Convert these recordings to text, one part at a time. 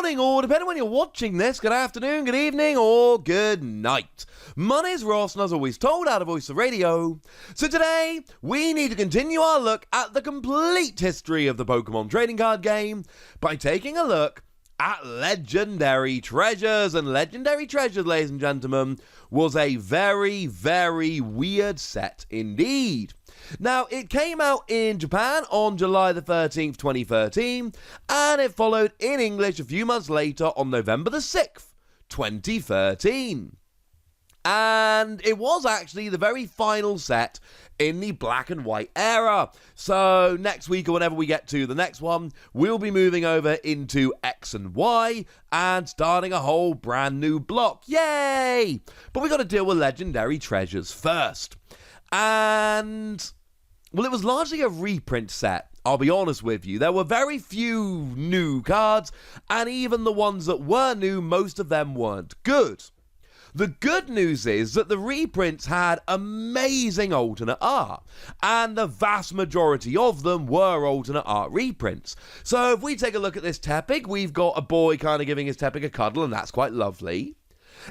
morning, or depending on when you're watching this, good afternoon, good evening, or good night. My name's Ross, and as always told out of Voice of Radio. So today, we need to continue our look at the complete history of the Pokemon trading card game by taking a look at Legendary Treasures. And Legendary Treasures, ladies and gentlemen, was a very, very weird set indeed. Now, it came out in Japan on July the 13th, 2013, and it followed in English a few months later on November the 6th, 2013. And it was actually the very final set in the black and white era. So next week or whenever we get to the next one, we'll be moving over into X and Y and starting a whole brand new block. Yay! But we got to deal with Legendary Treasures first. And, well, it was largely a reprint set, I'll be honest with you. There were very few new cards, and even the ones that were new, most of them weren't good. The good news is that the reprints had amazing alternate art, and the vast majority of them were alternate art reprints. So if we take a look at this Tepig, we've got a boy kind of giving his Tepig a cuddle, and that's quite lovely.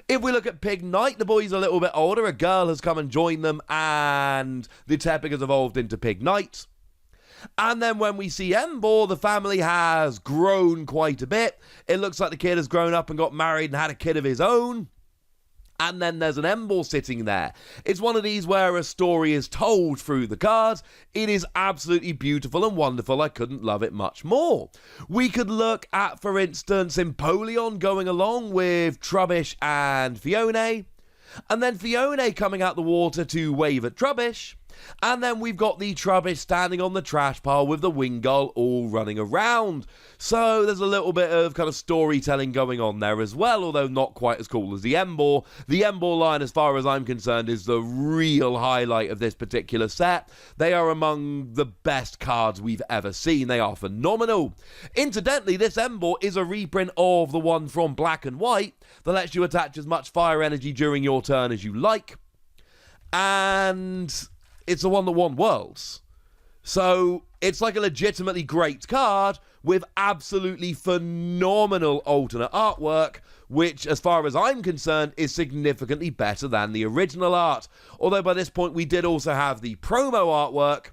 If we look at Pig Knight, the boy's a little bit older, a girl has come and joined them, and the Tepig has evolved into Pig Knight. And then when we see Emboar, the family has grown quite a bit. It looks like the kid has grown up and got married and had a kid of his own. And then there's an Emboar sitting there. It's one of these where a story is told through the cards. It is absolutely beautiful and wonderful. I couldn't love it much more. We could look at, for instance, Empoleon going along with Trubbish and Fione. And then Fione coming out the water to wave at Trubbish. And then we've got the Trubbish standing on the trash pile with the Wingull all running around. So there's a little bit of kind of storytelling going on there as well, although not quite as cool as the Emboar. The Emboar line, as far as I'm concerned, is the real highlight of this particular set. They are among the best cards we've ever seen. They are phenomenal. Incidentally, this Emboar is a reprint of the one from Black and White that lets you attach as much fire energy during your turn as you like. And it's the one that won Worlds. So it's like a legitimately great card with absolutely phenomenal alternate artwork, which, as far as I'm concerned, is significantly better than the original art. Although by this point we did also have the promo artwork,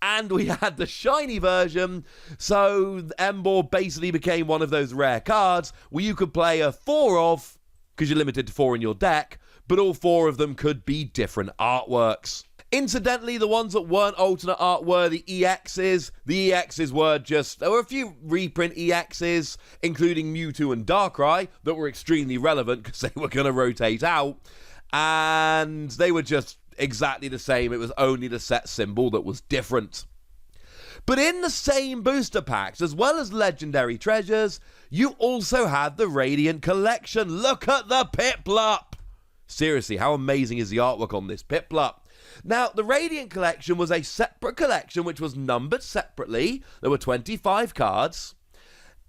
and we had the shiny version, so Emboar basically became one of those rare cards where you could play a 4 of, because you're limited to 4 in your deck, but all 4 of them could be different artworks. Incidentally, the ones that weren't alternate art were the EXs. The EXs were there were a few reprint EXs, including Mewtwo and Darkrai, that were extremely relevant because they were going to rotate out. And they were just exactly the same. It was only the set symbol that was different. But in the same booster packs, as well as Legendary Treasures, you also had the Radiant Collection. Look at the Piplup! Seriously, how amazing is the artwork on this Piplup? Now, the Radiant Collection was a separate collection which was numbered separately. There were 25 cards,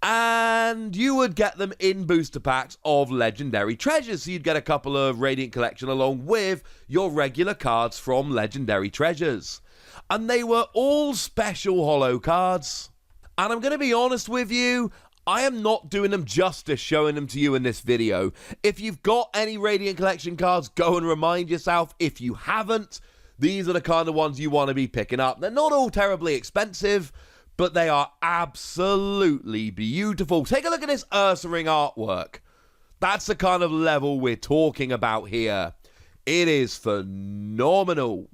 and you would get them in booster packs of Legendary Treasures. So you'd get a couple of Radiant Collection along with your regular cards from Legendary Treasures. And they were all special holo cards. And I'm going to be honest with you, I am not doing them justice showing them to you in this video. If you've got any Radiant Collection cards, go and remind yourself. If you haven't, these are the kind of ones you want to be picking up. They're not all terribly expensive, but they are absolutely beautiful. Take a look at this Ursaring artwork. That's the kind of level we're talking about here. It is phenomenal.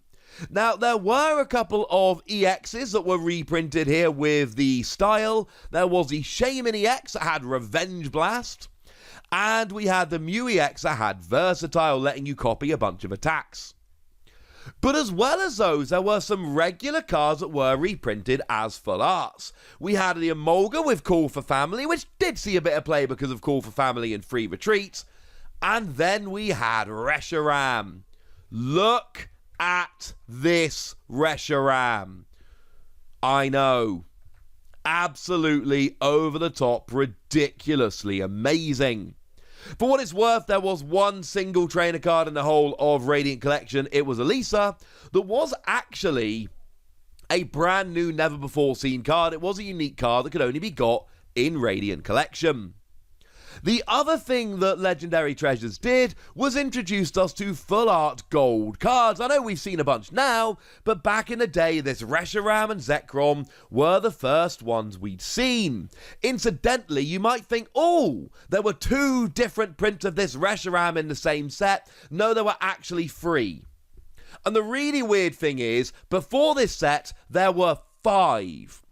Now, there were a couple of EXs that were reprinted here with the style. There was the Shaman EX that had Revenge Blast. And we had the Mew EX that had Versatile, letting you copy a bunch of attacks. But as well as those, there were some regular cards that were reprinted as full arts. We had the Emolga with Call for Family, which did see a bit of play because of Call for Family and Free Retreat. And then we had Reshiram. Look at this Reshiram. I know. Absolutely over the top, ridiculously amazing. For what it's worth, there was one single trainer card in the whole of Radiant Collection. It was Elisa. That was actually a brand new, never before seen card. It was a unique card that could only be got in Radiant Collection. The other thing that Legendary Treasures did was introduced us to full art gold cards. I know we've seen a bunch now, but back in the day, this Reshiram and Zekrom were the first ones we'd seen. Incidentally, you might think, oh, there were 2 different prints of this Reshiram in the same set. No, there were actually 3. And the really weird thing is, before this set, there were 5.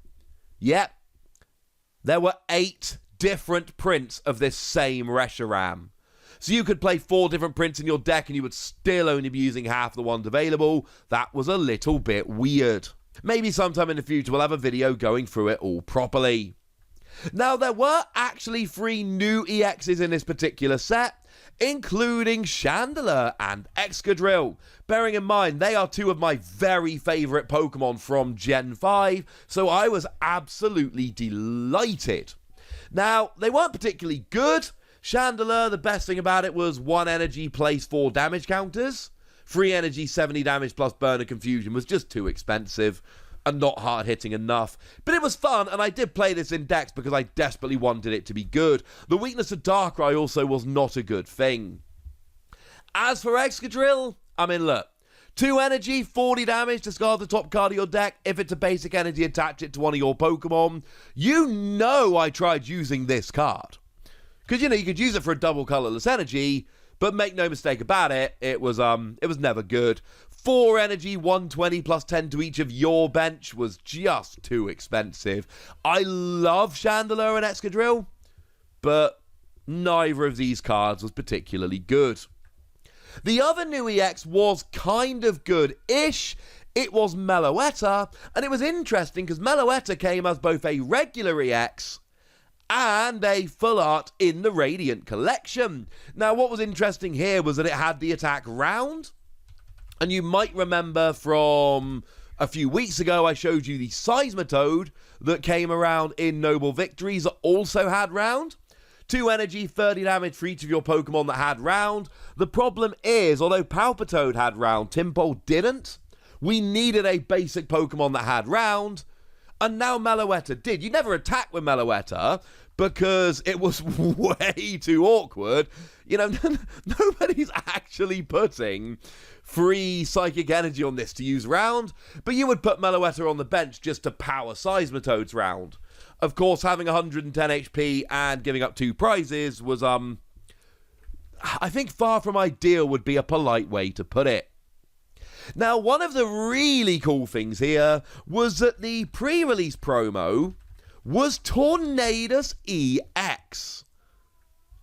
Yep, there were 8 different prints of this same Reshiram. So you could play 4 different prints in your deck and you would still only be using half the ones available. That was a little bit weird. Maybe sometime in the future we'll have a video going through it all properly. Now, there were actually 3 new EXs in this particular set, including Chandelure and Excadrill. Bearing in mind, they are 2 of my very favourite Pokemon from Gen 5, so I was absolutely delighted. Now, they weren't particularly good. Chandelure, the best thing about it was 1 energy plays 4 damage counters. 3 energy, 70 damage plus Burn and Confusion was just too expensive and not hard-hitting enough. But it was fun, and I did play this in decks because I desperately wanted it to be good. The weakness of Darkrai also was not a good thing. As for Excadrill, I mean, look. 2 energy, 40 damage, discard the top card of your deck. If it's a basic energy, attach it to one of your Pokemon. You know I tried using this card. Because, you could use it for a double colorless energy, but make no mistake about it, it was never good. 4 energy, 120 plus 10 to each of your bench was just too expensive. I love Chandelure and Excadrill, but neither of these cards was particularly good. The other new EX was kind of good-ish. It was Meloetta, and it was interesting because Meloetta came as both a regular EX and a full art in the Radiant collection. Now, what was interesting here was that it had the attack round. And you might remember from a few weeks ago, I showed you the Seismitoad that came around in Noble Victories that also had round. 2 energy, 30 damage for each of your Pokemon that had round. The problem is, although Palpitoad had round, Tympole didn't. We needed a basic Pokemon that had round. And now Meloetta did. You never attack with Meloetta because it was way too awkward. Nobody's actually putting 3 Psychic Energy on this to use round, but you would put Meloetta on the bench just to power Seismitoad's round. Of course, having 110 HP and giving up 2 prizes was, I think far from ideal would be a polite way to put it. Now, one of the really cool things here was that the pre-release promo was Tornadus EX.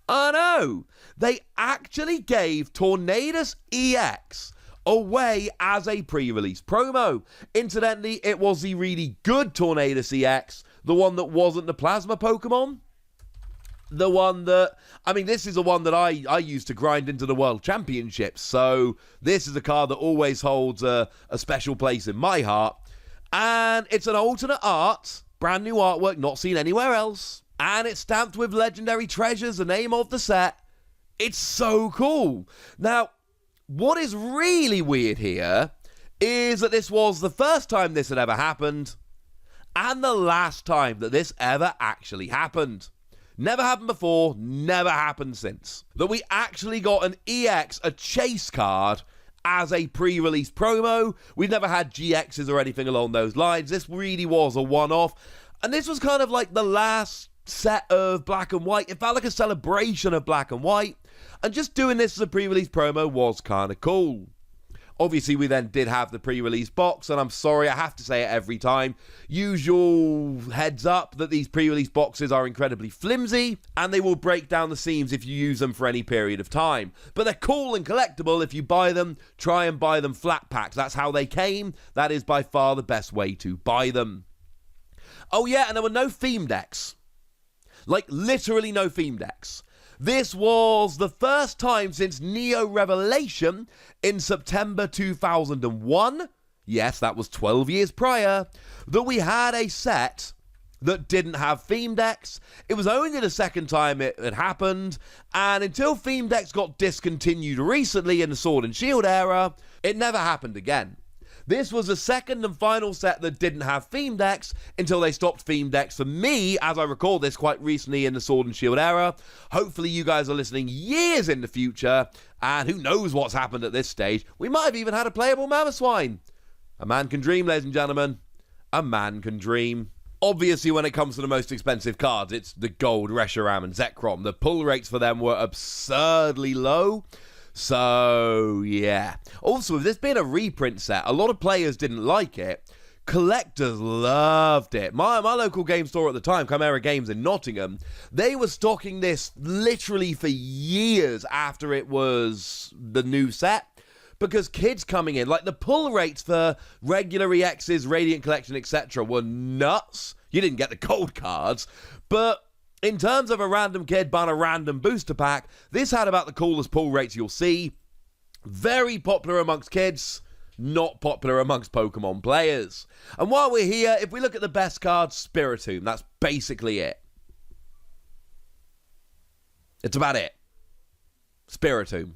I know, they actually gave Tornadus EX away as a pre-release promo. Incidentally, it was the really good Tornadus EX, the one that wasn't the Plasma Pokemon. The one that, this is the one that I used to grind into the World Championships, so this is a card that always holds a special place in my heart. And it's an alternate art, brand new artwork, not seen anywhere else. And it's stamped with Legendary Treasures, the name of the set. It's so cool. Now, what is really weird here is that this was the first time this had ever happened, and the last time that this ever actually happened. Never happened before, never happened since. That we actually got an EX, a chase card, as a pre-release promo. We've never had GXs or anything along those lines. This really was a one-off. And this was kind of like the last set of Black and White. It felt like a celebration of Black and White. And just doing this as a pre-release promo was kind of cool. Obviously, we then did have the pre-release box, and I'm sorry, I have to say it every time. Usual heads up that these pre-release boxes are incredibly flimsy, and they will break down the seams if you use them for any period of time. But they're cool and collectible. If you buy them, try and buy them flat packs. That's how they came. That is by far the best way to buy them. Oh yeah, and there were no theme decks. Like, literally no theme decks. This was the first time since Neo Revelation in September 2001, yes, that was 12 years prior, that we had a set that didn't have theme decks. It was only the second time it had happened, and until theme decks got discontinued recently in the Sword and Shield era, it never happened again. This was the second and final set that didn't have theme decks until they stopped theme decks for me, as I record this quite recently in the Sword and Shield era. Hopefully you guys are listening years in the future, and who knows what's happened at this stage. We might have even had a playable Mamoswine. A man can dream, ladies and gentlemen. A man can dream. Obviously, when it comes to the most expensive cards, it's the Gold, Reshiram, and Zekrom. The pull rates for them were absurdly low. So, yeah. Also, with this being a reprint set, a lot of players didn't like it. Collectors loved it. My local game store at the time, Chimera Games in Nottingham, they were stocking this literally for years after it was the new set. Because kids coming in, like the pull rates for regular EXs, Radiant Collection, etc. were nuts. You didn't get the gold cards. But in terms of a random kid buying a random booster pack, this had about the coolest pull rates you'll see. Very popular amongst kids, not popular amongst Pokemon players. And while we're here, if we look at the best card, Spiritomb. That's basically it. It's about it. Spiritomb.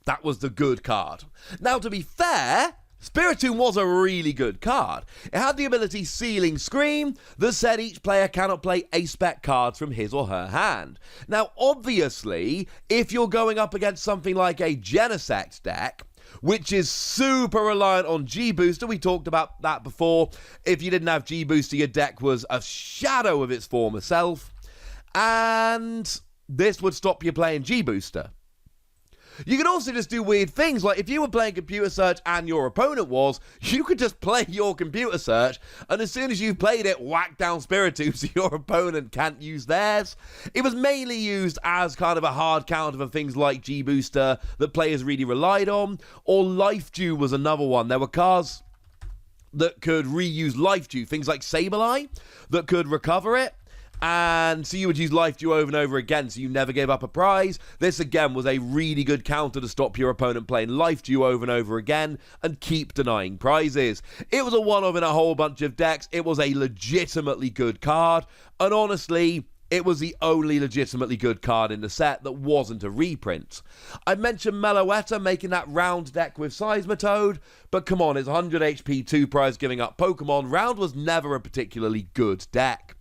That was the good card. Now, to be fair, Spiritomb was a really good card. It had the ability Sealing Scream that said each player cannot play A-spec cards from his or her hand. Now, obviously, if you're going up against something like a Genesect deck, which is super reliant on G-Booster, we talked about that before. If you didn't have G-Booster, your deck was a shadow of its former self. And this would stop you playing G-Booster. You could also just do weird things, like if you were playing Computer Search and your opponent was, you could just play your Computer Search, and as soon as you've played it, whack down Spiritomb so your opponent can't use theirs. It was mainly used as kind of a hard counter for things like G-Booster that players really relied on, or Life Dew was another one. There were cards that could reuse Life Dew, things like Sableye, that could recover it. And so you would use Life Dew over and over again, so you never gave up a prize. This, again, was a really good counter to stop your opponent playing Life Dew over and over again and keep denying prizes. It was a one-of in a whole bunch of decks. It was a legitimately good card. And honestly, it was the only legitimately good card in the set that wasn't a reprint. I mentioned Meloetta making that round deck with Seismitoad, but come on, it's 100 HP 2 prize giving up Pokemon. Round was never a particularly good deck.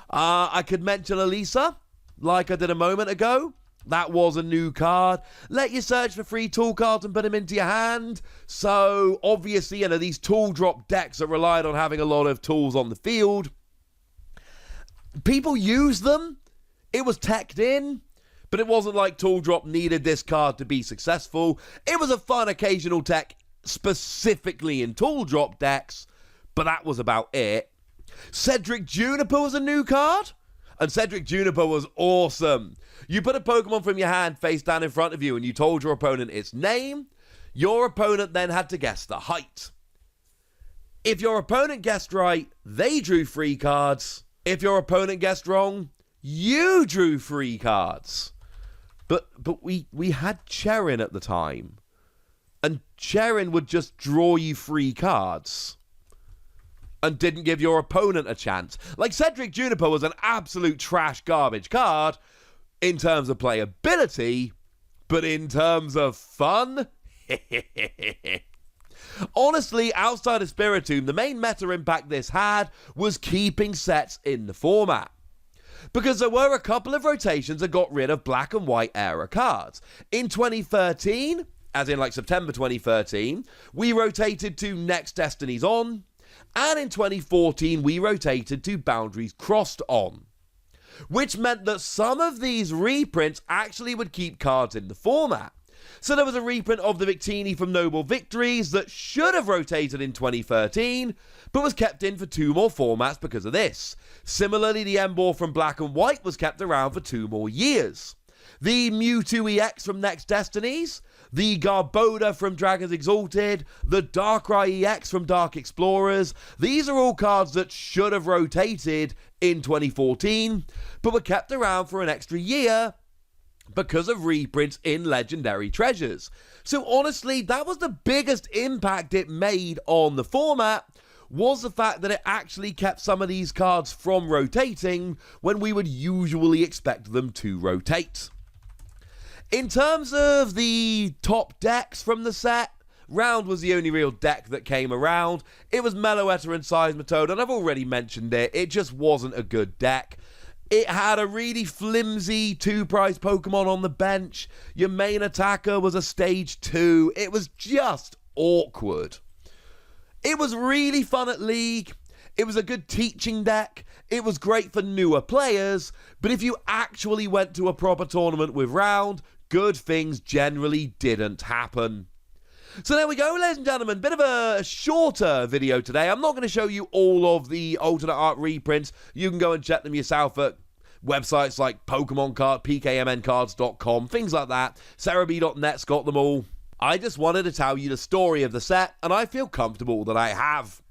I could mention Elisa, like I did a moment ago. That was a new card. Let you search for free tool cards and put them into your hand. So, obviously, these tool drop decks that relied on having a lot of tools on the field. People used them. It was teched in. But it wasn't like tool drop needed this card to be successful. It was a fun occasional tech, specifically in tool drop decks. But that was about it. Cedric Juniper was a new card, and Cedric Juniper was awesome. You put a Pokemon from your hand face down in front of you and you told your opponent its name. Your opponent then had to guess the height. If your opponent guessed right, they drew free cards. If your opponent guessed wrong, you drew free cards. But we had Cherin at the time, and Cherin would just draw you free cards and didn't give your opponent a chance. Like, Cedric Juniper was an absolute trash garbage card in terms of playability, but in terms of fun, honestly, outside of Spiritomb, the main meta impact this had was keeping sets in the format. Because there were a couple of rotations that got rid of black and white era cards. In 2013, as in like September 2013, we rotated to Next Destinies On. And in 2014, we rotated to Boundaries Crossed On, which meant that some of these reprints actually would keep cards in the format. So there was a reprint of the Victini from Noble Victories that should have rotated in 2013, but was kept in for 2 more formats because of this. Similarly, the Emboar from Black and White was kept around for 2 more years. The Mewtwo EX from Next Destinies, the Garboda from Dragons Exalted, the Darkrai EX from Dark Explorers. These are all cards that should have rotated in 2014, but were kept around for an extra year because of reprints in Legendary Treasures. So honestly, that was the biggest impact it made on the format, was the fact that it actually kept some of these cards from rotating when we would usually expect them to rotate. In terms of the top decks from the set, Round was the only real deck that came around. It was Meloetta and Seismitoad, and I've already mentioned it. It just wasn't a good deck. It had a really flimsy 2-price Pokemon on the bench. Your main attacker was a stage 2. It was just awkward. It was really fun at League. It was a good teaching deck. It was great for newer players. But if you actually went to a proper tournament with Round, good things generally didn't happen. So there we go, ladies and gentlemen. Bit of a shorter video today. I'm not going to show you all of the alternate art reprints. You can go and check them yourself at websites like Pokemon Card, PKMNcards.com, things like that. Cerebi.net's got them all. I just wanted to tell you the story of the set, and I feel comfortable that I have.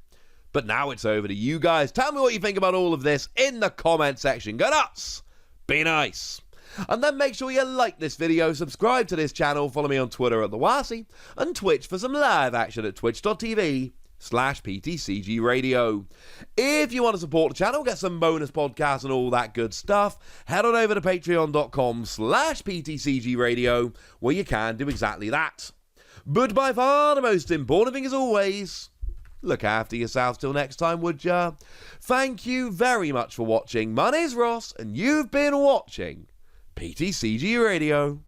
But now it's over to you guys. Tell me what you think about all of this in the comment section. Go nuts! Be nice! And then make sure you like this video, subscribe to this channel, follow me on Twitter at TheWasi, and Twitch for some live action at twitch.tv/PTCGRadio. If you want to support the channel, get some bonus podcasts and all that good stuff, head on over to patreon.com/PTCGRadio, where you can do exactly that. But by far the most important thing as always, look after yourselves till next time, would ya? Thank you very much for watching. My name's Ross, and you've been watching PTCG Radio.